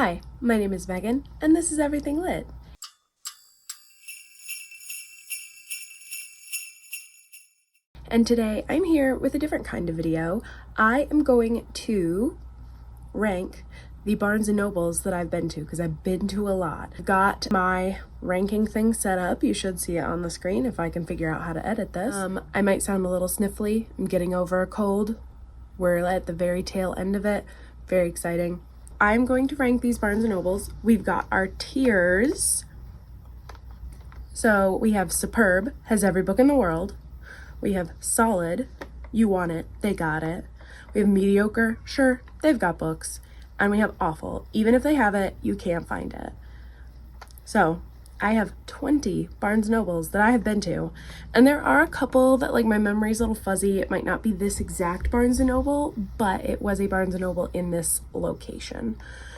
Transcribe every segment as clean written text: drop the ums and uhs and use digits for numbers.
Hi, my name is Megan, and this is Everything Lit. And today I'm here with a different kind of video. I am going to rank the Barnes & Nobles that I've been to, because I've been to a lot. I've got my ranking thing set up. You should see it on the screen if I can figure out how to edit this. I might sound a little sniffly. I'm getting over a cold. We're at the very tail end of it. Very exciting. I'm going to rank these Barnes & Nobles. We've got our tiers. So we have Superb, has every book in the world. We have Solid, you want it, they got it. We have Mediocre, sure, they've got books. And we have Awful, even if they have it, you can't find it. So I have 20 Barnes & Nobles that I have been to, and there are a couple that, like, my memory's a little fuzzy. It might not be this exact Barnes & Noble, but it was a Barnes & Noble in this location.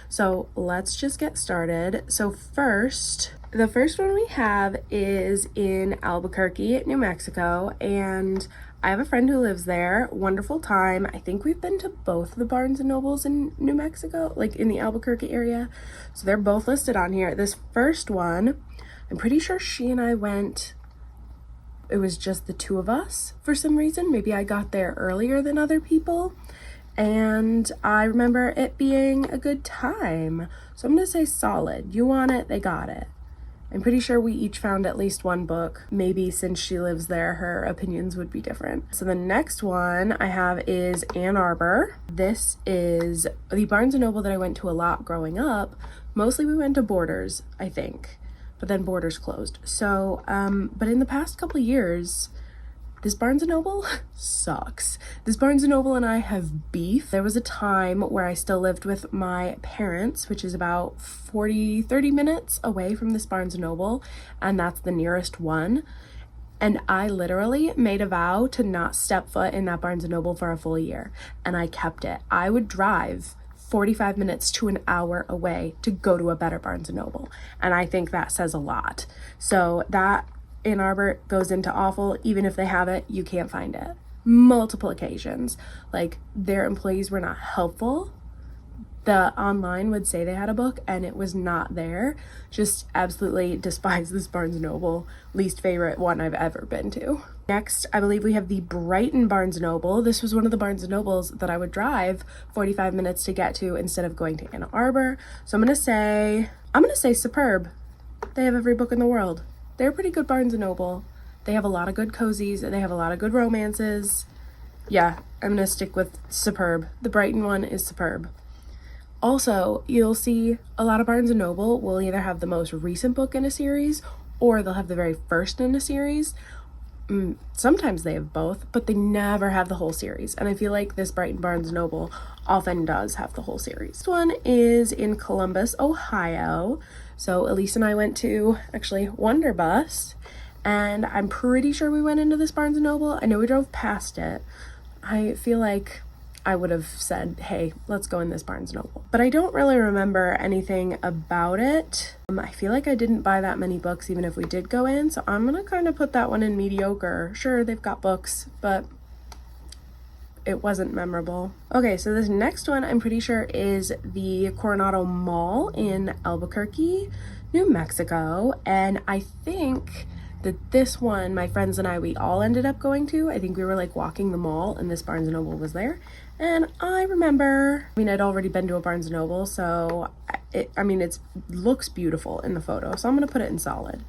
So let's just get started. So the first one we have is in Albuquerque, New Mexico, and I have a friend who lives there. Wonderful time. I think we've been to both the Barnes & Nobles in New Mexico, like in the Albuquerque area. So they're both listed on here. This first one, I'm pretty sure she and I went, it was just the two of us for some reason. Maybe I got there earlier than other people. And I remember it being a good time. So I'm gonna say Solid. You want it, they got it. I'm pretty sure we each found at least one book. Maybe since she lives there, her opinions would be different. So the next one I have is Ann Arbor. This is the Barnes & Noble that I went to a lot growing up. Mostly we went to Borders, I think, but then Borders closed. So, but in the past couple of years, this Barnes & Noble sucks. This Barnes & Noble and I have beef. There was a time where I still lived with my parents, which is about 30 minutes away from this Barnes & Noble, and that's the nearest one. And I literally made a vow to not step foot in that Barnes & Noble for a full year, and I kept it. I would drive 45 minutes to an hour away to go to a better Barnes & Noble, and I think that says a lot. So that Ann Arbor goes into Awful. Even if they have it, you can't find it. Multiple occasions. Like, their employees were not helpful. The online would say they had a book and it was not there. Just absolutely despise this Barnes & Noble. Least favorite one I've ever been to. Next, I believe we have the Brighton Barnes & Noble. This was one of the Barnes & Nobles that I would drive 45 minutes to get to instead of going to Ann Arbor. So I'm gonna say Superb. They have every book in the world. They're a pretty good Barnes & Noble. They have a lot of good cozies. They have a lot of good romances. Yeah, I'm gonna stick with Superb. The Brighton one is Superb. Also, you'll see a lot of Barnes & Noble will either have the most recent book in a series or they'll have the very first in a series. Sometimes they have both, but they never have the whole series. And I feel like this Brighton Barnes & Noble often does have the whole series. This one is in Columbus, Ohio. So Elise and I went to, actually, Wonderbus, and I'm pretty sure we went into this Barnes & Noble. I know we drove past it. I feel like I would have said, hey, let's go in this Barnes & Noble. But I don't really remember anything about it. I feel like I didn't buy that many books even if we did go in, so I'm gonna kind of put that one in mediocre. Sure, they've got books, but it wasn't memorable. Okay, so this next one I'm pretty sure is the Coronado Mall in Albuquerque, New Mexico, and I think that this one, my friends and I, we all ended up going to. I think we were like walking the mall and this Barnes & Noble was there. And I remember, I'd already been to a Barnes & Noble, so it looks beautiful in the photo. So I'm gonna put it in Solid.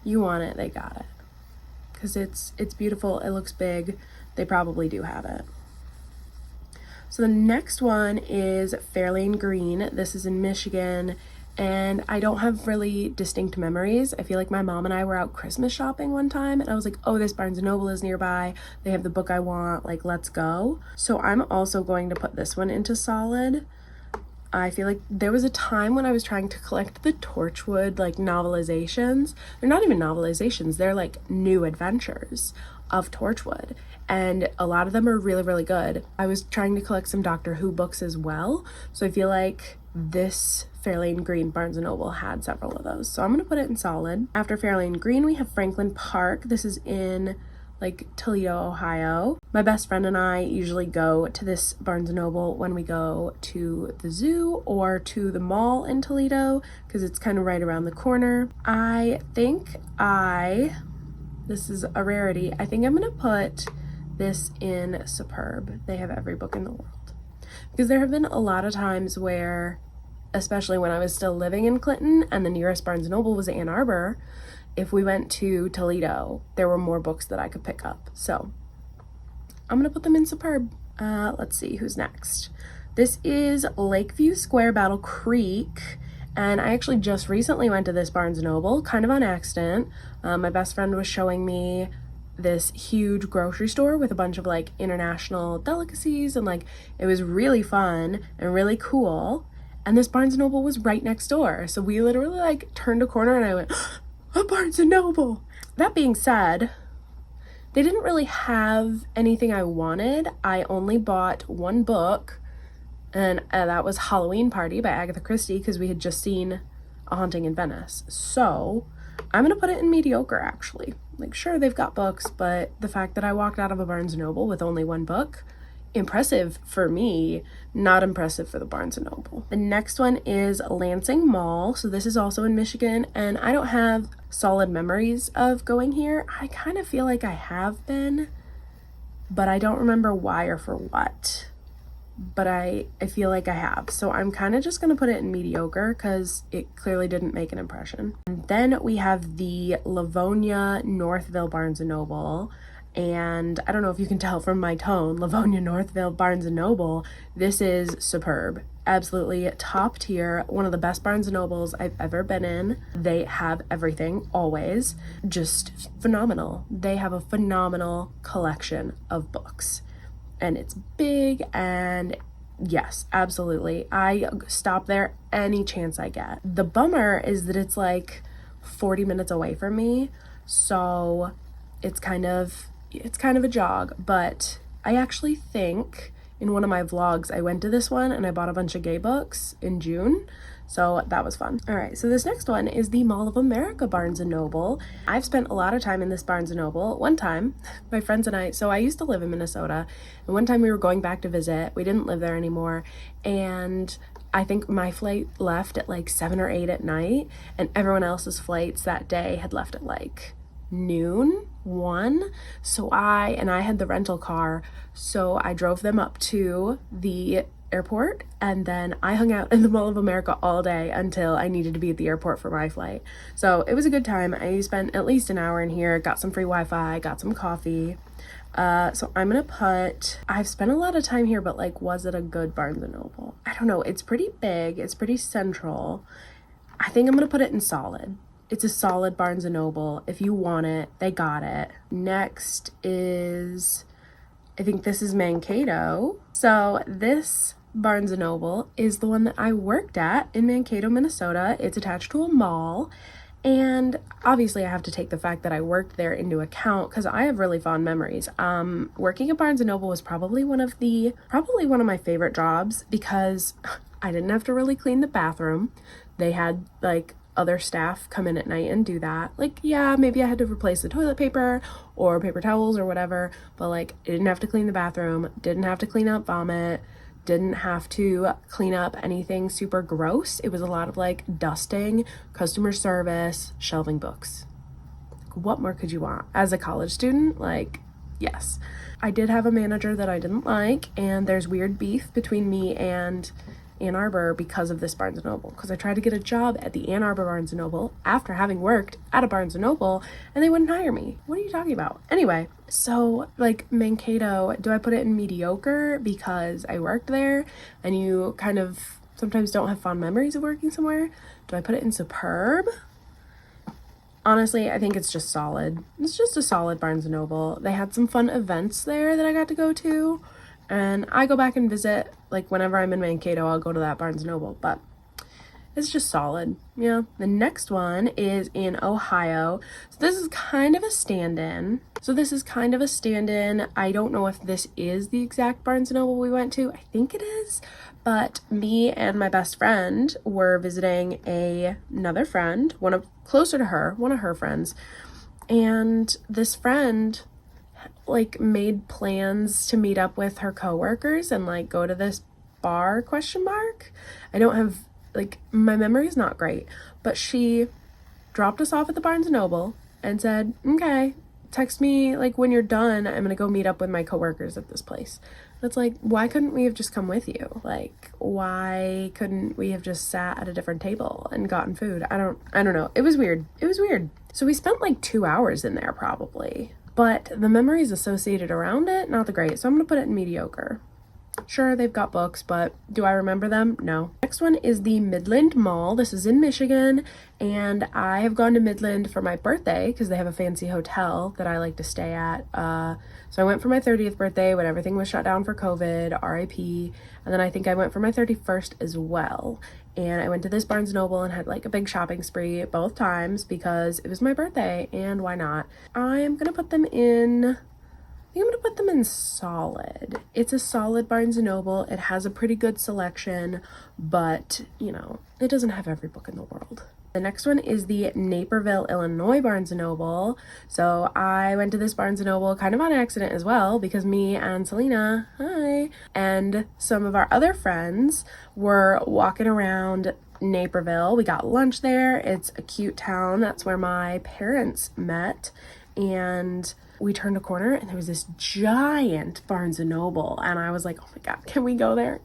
You want it, they got it. Cause it's beautiful, it looks big. They probably do have it. So the next one is Fairlane Green. This is in Michigan, and I don't have really distinct memories. I feel like my mom and I were out Christmas shopping one time, and I was like, oh, this Barnes & Noble is nearby. They have the book I want, like, let's go. So I'm also going to put this one into Solid. I feel like there was a time when I was trying to collect the Torchwood, like, novelizations. They're not even novelizations, they're like new adventures of Torchwood, and a lot of them are really, really good. I was trying to collect some Doctor Who books as well, so I feel like this Fairlane Green Barnes & Noble had several of those, so I'm gonna put it in Solid. After Fairlane Green, we have Franklin Park. This is in like Toledo, Ohio. My best friend and I usually go to this Barnes & Noble when we go to the zoo or to the mall in Toledo because it's kind of right around the corner. This is a rarity, I think I'm gonna put this in Superb. They have every book in the world. Because there have been a lot of times where, especially when I was still living in Clinton and the nearest Barnes & Noble was Ann Arbor, if we went to Toledo, there were more books that I could pick up. So I'm gonna put them in Superb. Let's see who's next. This is Lakeview Square Battle Creek. And I actually just recently went to this Barnes & Noble, kind of on accident. My best friend was showing me this huge grocery store with a bunch of like international delicacies, and like it was really fun and really cool. And this Barnes & Noble was right next door. So we literally like turned a corner and I went, a Barnes & Noble. That being said, they didn't really have anything I wanted. I only bought one book, and that was Halloween Party by Agatha Christie because we had just seen A Haunting in Venice. So I'm gonna put it in mediocre actually. Like, sure, they've got books, but the fact that I walked out of a Barnes & Noble with only one book, impressive for me, not impressive for the Barnes & Noble. The next one is Lansing Mall. So this is also in Michigan, and I don't have solid memories of going here. I kind of feel like I have been, but I don't remember why or for what. But I feel like I have. So I'm kind of just going to put it in mediocre because it clearly didn't make an impression. And then we have the Livonia Northville Barnes & Noble. And I don't know if you can tell from my tone, Livonia Northville Barnes & Noble, this is Superb. Absolutely top tier, one of the best Barnes & Nobles I've ever been in. They have everything, always. Just phenomenal. They have a phenomenal collection of books. And it's big, and yes, absolutely. I stop there any chance I get. The bummer is that it's like 40 minutes away from me, so it's kind of a jog, but I actually think in one of my vlogs I went to this one and I bought a bunch of gay books in June. So that was fun. All right, so this next one is the Mall of America Barnes & Noble. I've spent a lot of time in this Barnes & Noble. One time, my friends and I, so I used to live in Minnesota, and one time we were going back to visit. We didn't live there anymore, and I think my flight left at like 7 or 8 at night, and everyone else's flights that day had left at like noon, 1. So I had the rental car, so I drove them up to the airport, and then I hung out in the Mall of America all day until I needed to be at the airport for my flight. So it was a good time. I spent at least an hour in here, got some free Wi-Fi, got some coffee. So I'm gonna put, I've spent a lot of time here, but like, was it a good Barnes & Noble? I don't know. It's pretty big. It's pretty central. I think I'm gonna put it in solid. It's a solid Barnes & Noble. If you want it, they got it. Next is, I think this is Mankato. So this Barnes & Noble is the one that I worked at in Mankato, Minnesota. It's attached to a mall. And obviously I have to take the fact that I worked there into account because I have really fond memories. Working at Barnes & Noble was probably one of my favorite jobs because I didn't have to really clean the bathroom. They had like other staff come in at night and do that. Like, yeah, maybe I had to replace the toilet paper or paper towels or whatever, but like I didn't have to clean the bathroom, didn't have to clean up vomit, didn't have to clean up anything super gross. It was a lot of like dusting, customer service, shelving books. What more could you want as a college student? Like, yes. I did have a manager that I didn't like, and there's weird beef between me and Ann Arbor because of this Barnes & Noble, because I tried to get a job at the Ann Arbor Barnes & Noble after having worked at a Barnes & Noble, and they wouldn't hire me. What are you talking about? Anyway, so like Mankato, do I put it in mediocre because I worked there and you kind of sometimes don't have fond memories of working somewhere? Do I put it in Superb? Honestly, I think it's just solid. It's just a solid Barnes & Noble. They had some fun events there that I got to go to. And I go back and visit, like whenever I'm in Mankato, I'll go to that Barnes & Noble, but it's just solid. Yeah. The next one is in Ohio. So this is kind of a stand-in. I don't know if this is the exact Barnes & Noble we went to. I think it is, but me and my best friend were visiting another friend, closer to her, one of her friends. And this friend like made plans to meet up with her coworkers and like go to this bar ? I don't have, like, my memory is not great, but she dropped us off at the Barnes&Noble and said, okay, text me like when you're done, I'm gonna go meet up with my coworkers at this place. It's like, why couldn't we have just come with you? Like, why couldn't we have just sat at a different table and gotten food? I don't know. It was weird. So we spent like 2 hours in there probably, but the memories associated around it, not the great. So I'm gonna put it in mediocre. Sure, they've got books, but do I remember them? No. Next one is the Midland Mall. This is in Michigan, and I have gone to Midland for my birthday because they have a fancy hotel that I like to stay at. So I went for my 30th birthday when everything was shut down for COVID, RIP, and then I think I went for my 31st as well. And I went to this Barnes& Noble and had like a big shopping spree both times because it was my birthday, and why not? I'm gonna put them in... I'm gonna put them in solid. It's a solid Barnes & Noble. It has a pretty good selection, but, you know, it doesn't have every book in the world. The next one is the Naperville, Illinois Barnes & Noble. So I went to this Barnes & Noble kind of on accident as well because me and Selena, hi, and some of our other friends were walking around Naperville. We got lunch there. It's a cute town. That's where my parents met. And we turned a corner and there was this giant Barnes & Noble, and I was like, oh my god, can we go there?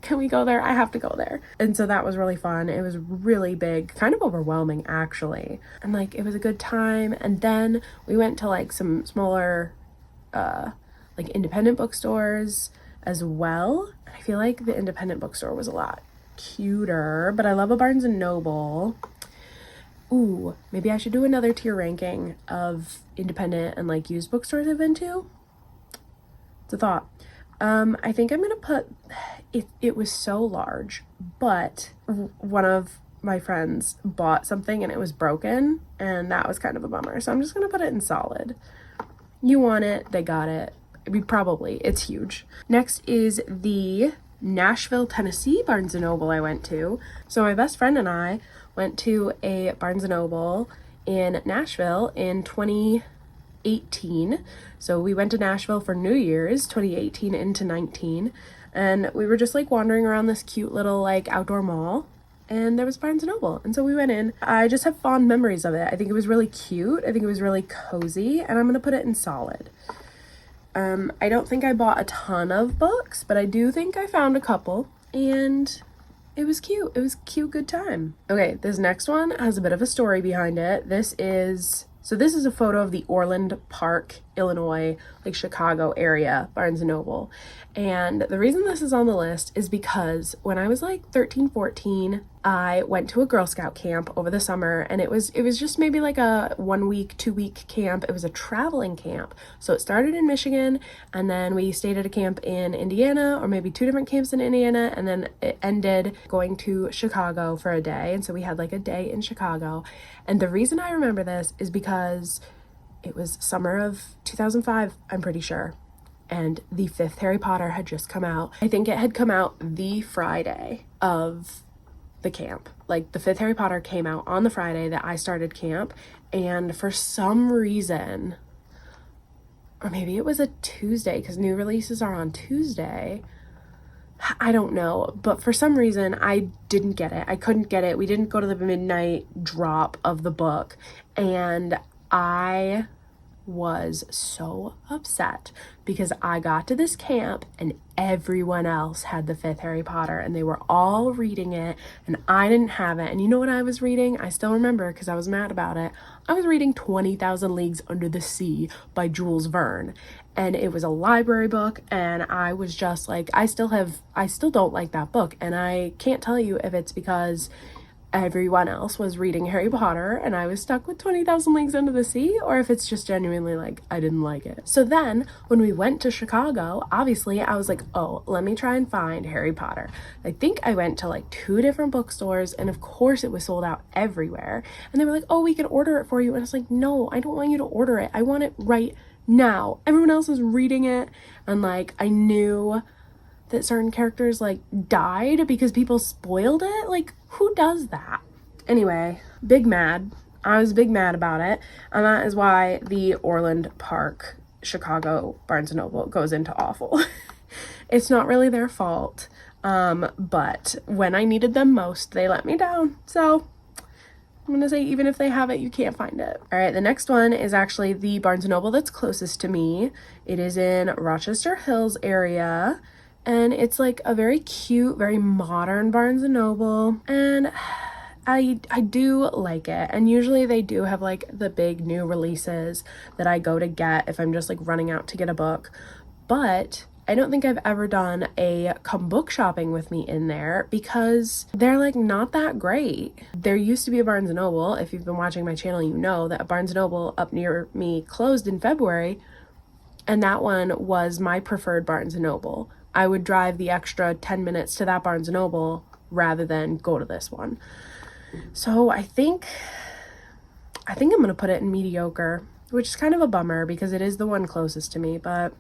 I have to go there. And so that was really fun. It was really big, kind of overwhelming actually, and like it was a good time. And then we went to like some smaller like independent bookstores as well. I feel like the independent bookstore was a lot cuter, but I love a Barnes & Noble. Ooh, maybe I should do another tier ranking of independent and like used bookstores I've been to. It's a thought. I think I'm gonna put it was so large, but one of my friends bought something and it was broken, and that was kind of a bummer. So I'm just gonna put it in solid. You want it, they got it. I mean, probably, it's huge. Next is the Nashville, Tennessee Barnes & Noble I went to. So my best friend and I went to a Barnes & Noble in Nashville in 2018. So we went to Nashville for New Year's, 2018 into 19. And we were just like wandering around this cute little like outdoor mall, and there was Barnes & Noble. And so we went in. I just have fond memories of it. I think it was really cute. I think it was really cozy, and I'm gonna put it in solid. I don't think I bought a ton of books, but I do think I found a couple, and it was cute. It was a cute, good time. Okay, this next one has a bit of a story behind it. This is a photo of the Orland Park, Illinois, like Chicago area Barnes & Noble. And the reason this is on the list is because when I was like 13, 14, I went to a Girl Scout camp over the summer, and it was just maybe like a 1 week, 2 week camp. It was a traveling camp. So it started in Michigan, and then we stayed at a camp in Indiana, or maybe 2 different camps in Indiana, and then it ended going to Chicago for a day. And so we had like a day in Chicago. And the reason I remember this is because it was summer of 2005, I'm pretty sure. And the 5th Harry Potter had just come out. I think it had come out the Friday of the camp. Like the 5th Harry Potter came out on the Friday that I started camp. And for some reason, or maybe it was a Tuesday because new releases are on Tuesday. I don't know. But for some reason, I didn't get it. I couldn't get it. We didn't go to the midnight drop of the book. And I was so upset because I got to this camp and everyone else had the 5th Harry Potter and they were all reading it and I didn't have it. And you know what I was reading? I still remember because I was mad about it. I was reading 20,000 Leagues Under the Sea by Jules Verne, and it was a library book, and I was just like, I still don't like that book, and I can't tell you if it's because everyone else was reading Harry Potter and I was stuck with 20,000 Leagues Under the Sea, or if it's just genuinely like I didn't like it. So then when we went to Chicago, obviously I was like, oh, let me try and find Harry Potter. I think I went to like 2 different bookstores, and of course it was sold out everywhere. And they were like, oh, we can order it for you. And I was like, no, I don't want you to order it. I want it right now. Everyone else is reading it, and like I knew that certain characters like died because people spoiled it. Like, who does that? Anyway, big mad. I was big mad about it, and that is why the Orland Park Chicago Barnes& Noble goes into awful. It's not really their fault, but when I needed them most, they let me down. So I'm gonna say even if they have it, you can't find it. All right, the next one is actually the Barnes & Noble that's closest to me. It is in Rochester Hills area, and it's like a very cute, very modern Barnes & Noble, and I do like it. And usually they do have like the big new releases that I go to get if I'm just like running out to get a book, but I don't think I've ever done a come book shopping with me in there because they're like not that great. There used to be a Barnes & Noble. If you've been watching my channel, you know that a Barnes & Noble up near me closed in February, and that one was my preferred Barnes & Noble. I would drive the extra 10 minutes to that Barnes & Noble rather than go to this one. So I think I'm gonna put it in mediocre, which is kind of a bummer because it is the one closest to me, but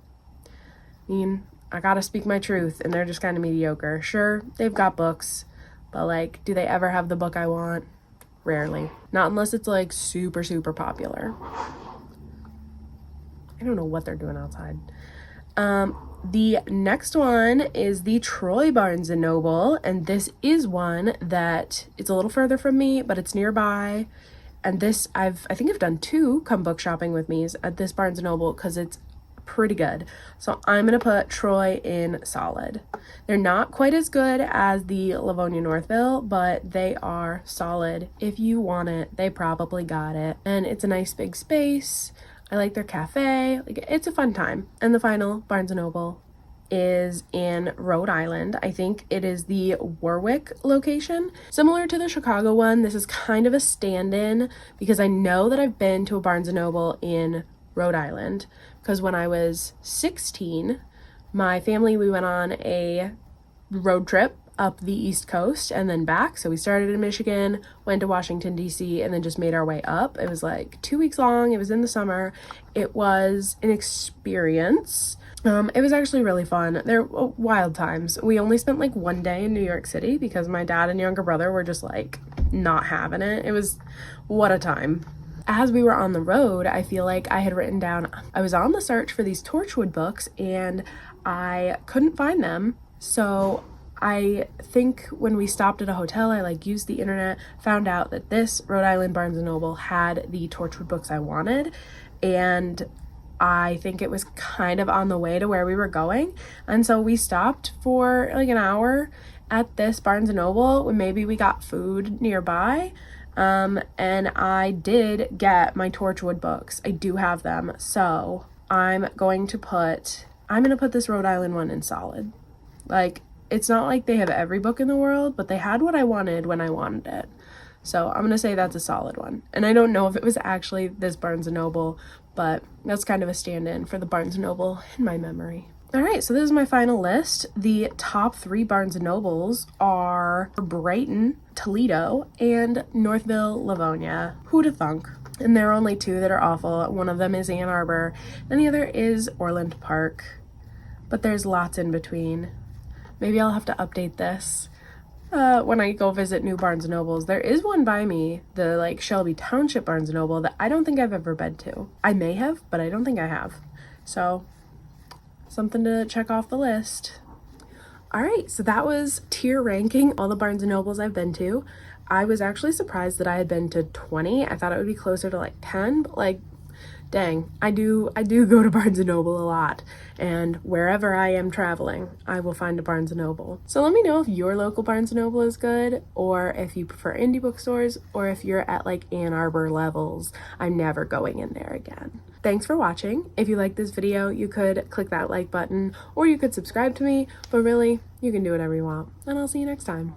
I mean, I gotta speak my truth, and they're just kind of mediocre. Sure, they've got books, but like, do they ever have the book I want? Rarely. Not unless it's like super, super popular. I don't know what they're doing outside. The next one is the Troy Barnes & Noble, and this is one that it's a little further from me, but it's nearby. And this, I think I've done 2 come book shopping with me's at this Barnes & Noble because it's pretty good. So I'm gonna put Troy in solid. They're not quite as good as the Livonia Northville, but they are solid. If you want it, they probably got it. And it's a nice big space. I like their cafe. Like, it's a fun time. And the final Barnes & Noble is in Rhode Island. I think it is the Warwick location. Similar to the Chicago one, this is kind of a stand-in because I know that I've been to a Barnes & Noble in Rhode Island because when I was 16, my family, we went on a road trip up the East Coast and then back. So we started in Michigan, went to Washington, D.C., and then just made our way up. It was like 2 weeks long. It was in the summer. It was an experience. It was actually really fun. They're wild times. We only spent like 1 day in New York City because my dad and younger brother were just like not having it. It was, what a time. As we were on the road, I feel like I had written down, I was on the search for these Torchwood books and I couldn't find them. So I think when we stopped at a hotel, I like used the internet, found out that this Rhode Island Barnes & Noble had the Torchwood books I wanted. And I think it was kind of on the way to where we were going. And so we stopped for like an hour at this Barnes & Noble when maybe we got food nearby. And I did get my Torchwood books. I do have them. So I'm going to put this Rhode Island one in solid. Like, it's not like they have every book in the world, but they had what I wanted when I wanted it. So I'm going to say that's a solid one. And I don't know if it was actually this Barnes & Noble, but that's kind of a stand-in for the Barnes & Noble in my memory. All right, so this is my final list. The top 3 Barnes & Nobles are Brighton, Toledo, and Northville, Livonia. Who'da thunk? And there are only 2 that are awful. One of them is Ann Arbor, and the other is Orland Park. But there's lots in between. Maybe I'll have to update this when I go visit new Barnes & Nobles. There is one by me, the like Shelby Township Barnes & Noble, that I don't think I've ever been to. I may have, but I don't think I have. So something to check off the list. All right, so that was tier ranking all the Barnes & Nobles I've been to. I was actually surprised that I had been to 20. I thought it would be closer to like 10, but like, dang, I do go to Barnes & Noble a lot, and wherever I am traveling, I will find a Barnes & Noble. So let me know if your local Barnes & Noble is good, or if you prefer indie bookstores, or if you're at like Ann Arbor levels. I'm never going in there again. Thanks for watching. If you like this video, you could click that like button, or you could subscribe to me, but really, you can do whatever you want, and I'll see you next time.